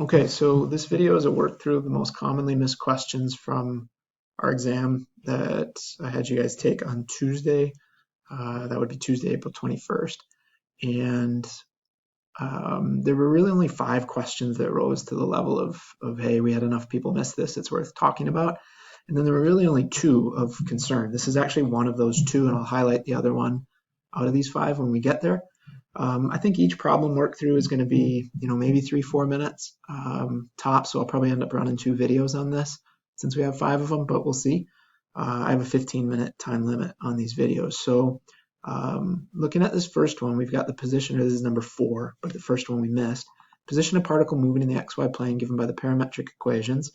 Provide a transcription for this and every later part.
Okay, so this video is a work through of the most commonly missed questions from our exam that I had you guys take on Tuesday. That would be Tuesday, April 21st. And there were really only 5 questions that rose to the level of, hey, we had enough people miss this, it's worth talking about. And then there were really only 2 of concern. This is actually one of those 2, and I'll highlight the other one out of these 5 when we get there. I think each problem worked through is going to be, maybe 3-4 minutes tops. So I'll probably end up running 2 videos on this since we have 5 of them, but we'll see. I have a 15-minute time limit on these videos. So looking at this first one, we've got the position, this is number 4, but the first one we missed. Position a particle moving in the xy plane given by the parametric equations.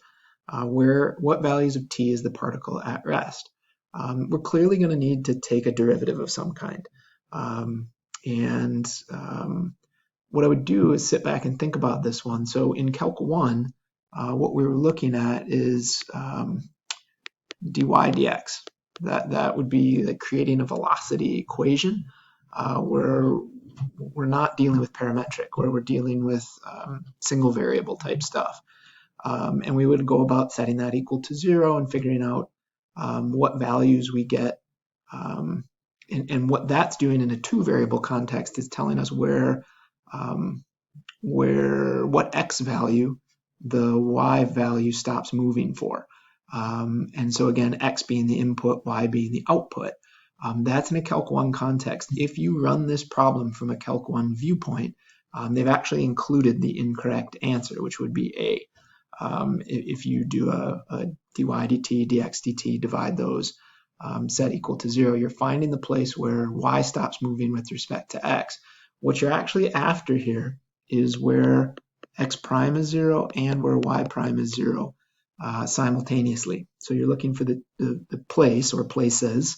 What values of t is the particle at rest? We're clearly going to need to take a derivative of some kind. What I would do is sit back and think about this one. So in Calc 1, what we were looking at is dy dx. That would be like creating a velocity equation where we're not dealing with parametric, where we're dealing with single variable type stuff. And we would go about setting that equal to 0 and figuring out what values we get. And what that's doing in a 2 variable context is telling us what x value the y value stops moving for. And so again, x being the input, y being the output. That's in a Calc 1 context. If you run this problem from a Calc 1 viewpoint, they've actually included the incorrect answer, which would be A. If you do a dy dt, dx dt, divide those, set equal to 0, you're finding the place where y stops moving with respect to x. What you're actually after here is where x prime is 0 and where y prime is 0 simultaneously. So you're looking for the place or places,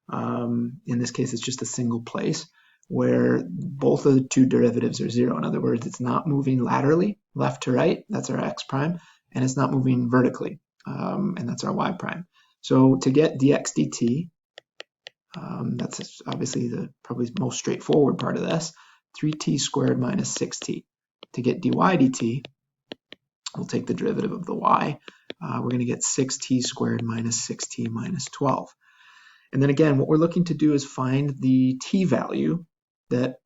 in this case it's just a single place, where both of the 2 derivatives are 0. In other words, it's not moving laterally, left to right, that's our x prime, and it's not moving vertically, and that's our y prime. So to get dx dt, that's obviously the probably most straightforward part of this, 3t squared minus 6t. To get dy dt, we'll take the derivative of the y. We're going to get 6t squared minus 6t minus 12. And then again, what we're looking to do is find the t value that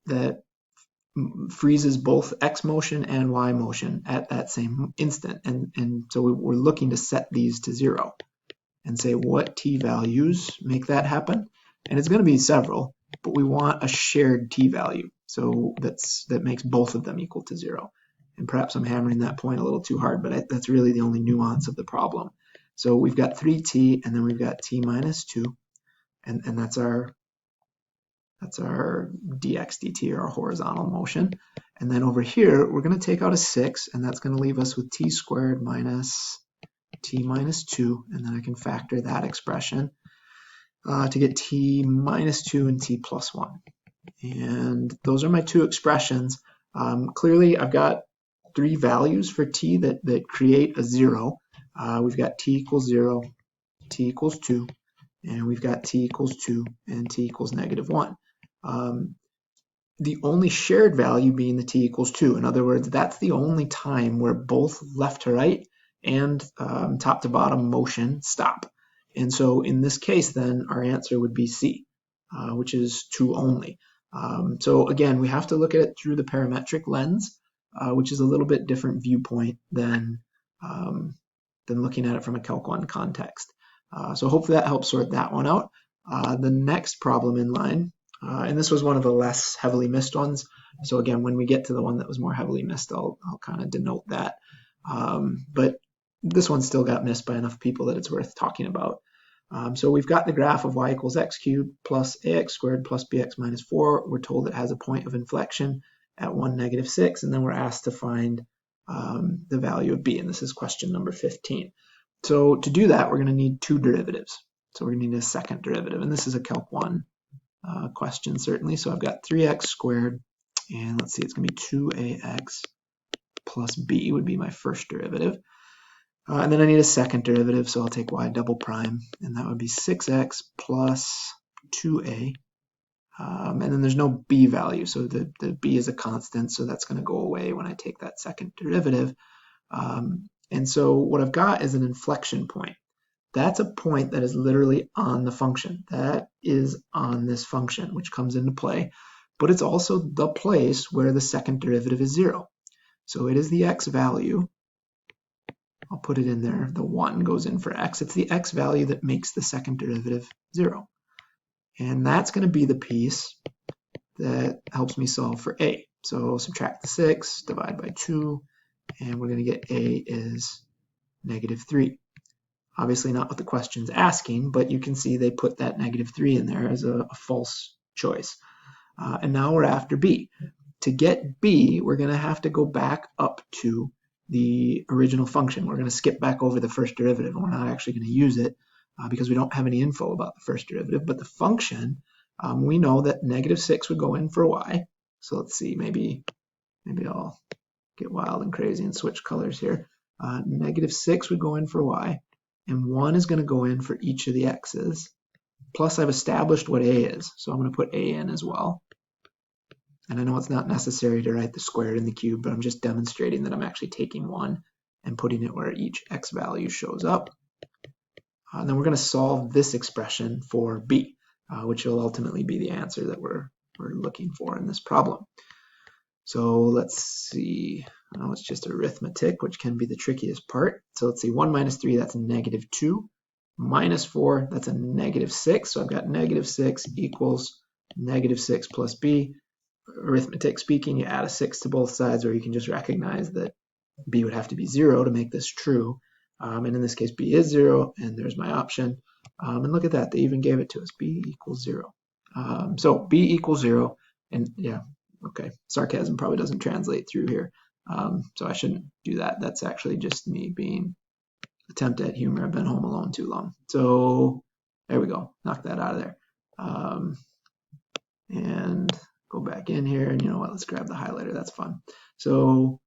freezes both x motion and y motion at that same instant. And so we're looking to set these to 0 and say what t values make that happen. And it's going to be several, but we want a shared t value. So that makes both of them equal to 0. And perhaps I'm hammering that point a little too hard, but that's really the only nuance of the problem. So we've got 3t, and then we've got t minus 2, and that's our dx dt, or our horizontal motion. And then over here, we're going to take out a 6, and that's going to leave us with t squared minus t minus 2, and then I can factor that expression to get t minus 2 and t plus 1. And those are my 2 expressions. Clearly, I've got 3 values for t that create a 0. We've got t equals 0, t equals 2, and we've got t equals 2 and t equals negative 1. The only shared value being the t equals 2. In other words, that's the only time where both left to right and top to bottom motion stop. And so in this case, then our answer would be C, which is 2 only. So again, we have to look at it through the parametric lens, which is a little bit different viewpoint than looking at it from a Calc 1 context. So hopefully that helps sort that one out. The next problem in line, and this was one of the less heavily missed ones. So again, when we get to the one that was more heavily missed, I'll kind of denote that. But this one still got missed by enough people that it's worth talking about. So we've got the graph of y equals x cubed plus ax squared plus bx minus 4. We're told it has a point of inflection at 1, negative 6, and then we're asked to find the value of b, and this is question number 15. So to do that, we're going to need 2 derivatives. So we're going to need a second derivative, and this is a Calc 1 question certainly. So I've got 3x squared, and let's see, it's going to be 2ax plus b would be my first derivative. And then I need a second derivative, so I'll take y double prime, and that would be 6x plus 2a. And then there's no b value, so the b is a constant, so that's going to go away when I take that second derivative. And so what I've got is an inflection point. That's a point that is literally on the function. That is on this function, which comes into play. But it's also the place where the second derivative is 0. So it is the x value. I'll put it in there. The 1 goes in for x. It's the x value that makes the second derivative 0. And that's going to be the piece that helps me solve for a. So subtract the 6, divide by 2, and we're going to get a is -3. Obviously not what the question's asking, but you can see they put that -3 in there as a false choice. And now we're after b. To get b, we're going to have to go back up to the original function. We're going to skip back over the first derivative. We're not actually going to use it because we don't have any info about the first derivative. But the function, we know that -6 would go in for y. So let's see, maybe I'll get wild and crazy and switch colors here. -6 would go in for y, and 1 is going to go in for each of the x's. Plus, I've established what a is, so I'm going to put a in as well. And I know it's not necessary to write the squared and the cube, but I'm just demonstrating that I'm actually taking 1 and putting it where each x value shows up. And then we're going to solve this expression for b, which will ultimately be the answer that we're looking for in this problem. So let's see. It's just arithmetic, which can be the trickiest part. So let's see, 1 minus 3, that's a -2. Minus 4, that's a -6. So I've got -6 equals -6 plus b. Arithmetic speaking, you add a 6 to both sides, or you can just recognize that b would have to be 0 to make this true. And in this case, b is 0, and there's my option. And look at that, they even gave it to us, b equals 0. So b equals 0, and yeah, okay, sarcasm probably doesn't translate through here. So I shouldn't do that. That's actually just me being attempt at humor. I've been home alone too long. So there we go, knock that out of there. And go back in here, and you know what, let's grab the highlighter, that's fun. So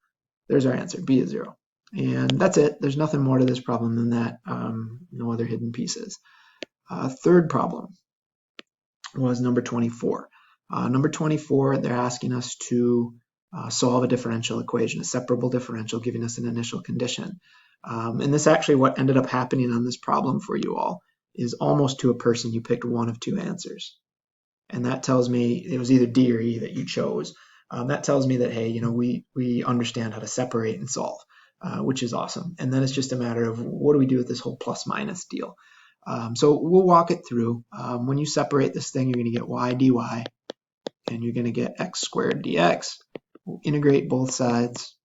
there's our answer, b is 0. And that's it, there's nothing more to this problem than that, no other hidden pieces. Third problem was number 24. Number 24, they're asking us to solve a differential equation, a separable differential, giving us an initial condition. And this actually, what ended up happening on this problem for you all is almost to a person, you picked one of two answers. And that tells me it was either D or E that you chose. That tells me that, hey, you know, we understand how to separate and solve, which is awesome. And then it's just a matter of what do we do with this whole plus minus deal. So we'll walk it through. When you separate this thing, you're going to get y dy, and you're going to get x squared dx. We'll integrate both sides,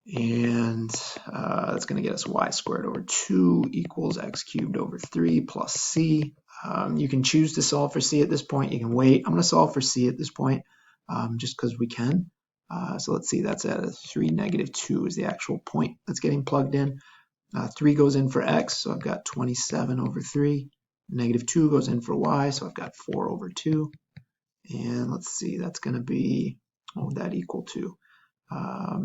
and that's going to get us y squared over 2 equals x cubed over 3 plus c. You can choose to solve for c at this point. You can wait. I'm going to solve for c at this point just because we can. So let's see, that's at 3, -2 is the actual point that's getting plugged in. 3 goes in for x, so I've got 27 over 3. -2 goes in for y, so I've got 4 over 2. And let's see, that's going to be, what would that equal to?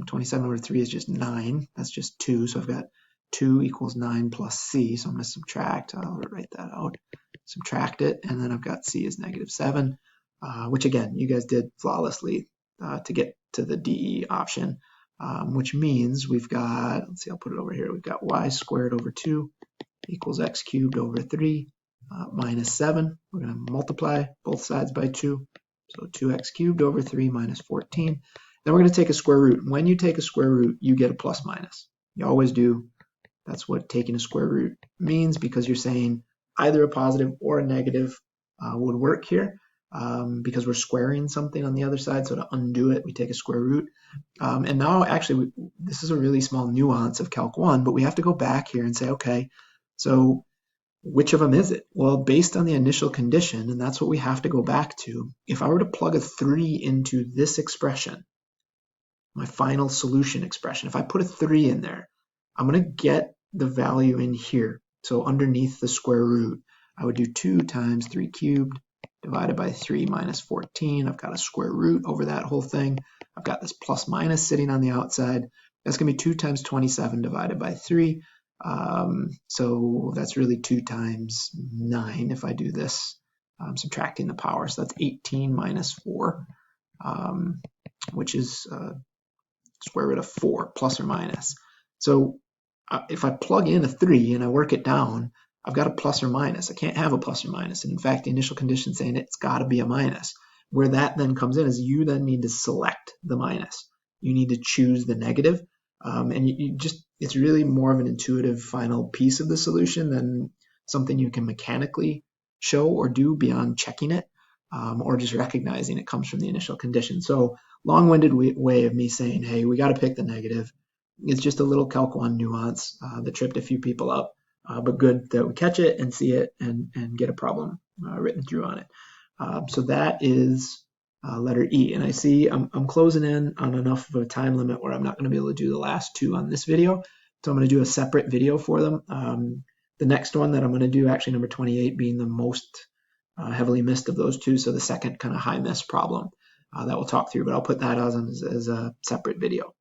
27 over 3 is just 9. That's just 2, so I've got 2 equals 9 plus c, so I'm going to subtract. I'll write that out. Subtract it, and then I've got c is -7, which again, you guys did flawlessly to get to the DE option, which means we've got, let's see, I'll put it over here, we've got y squared over 2 equals x cubed over 3 minus 7. We're going to multiply both sides by 2, so 2x cubed over 3 minus 14. Then we're going to take a square root. When you take a square root, you get a plus minus. You always do. That's what taking a square root means, because you're saying either a positive or a negative would work here, because we're squaring something on the other side. So to undo it, we take a square root. And now actually, this is a really small nuance of Calc 1, but we have to go back here and say, okay, so which of them is it? Well, based on the initial condition, and that's what we have to go back to, if I were to plug a 3 into this expression, my final solution expression, if I put a 3 in there, I'm going to get the value in here. So underneath the square root, I would do 2 times 3 cubed divided by 3 minus 14. I've got a square root over that whole thing. I've got this plus minus sitting on the outside. That's going to be 2 times 27 divided by 3. So that's really 2 times 9 if I do this, subtracting the power. So that's 18 minus 4, which is square root of 4, plus or minus. So if I plug in a 3 and I work it down, I've got a plus or minus. I can't have a plus or minus. And in fact, the initial condition is saying it's got to be a minus. Where that then comes in is you then need to select the minus. You need to choose the negative. And you just, it's really more of an intuitive final piece of the solution than something you can mechanically show or do beyond checking it, or just recognizing it comes from the initial condition. So long-winded way of me saying, hey, we got to pick the negative. It's just a little Calc 1 nuance that tripped a few people up, but good that we catch it and see it and get a problem written through on it. So that is letter E. And I see I'm closing in on enough of a time limit where I'm not going to be able to do the last two on this video. So I'm going to do a separate video for them. The next one that I'm going to do, actually number 28, being the most heavily missed of those two. So the second kind of high miss problem that we'll talk through, but I'll put that as a separate video.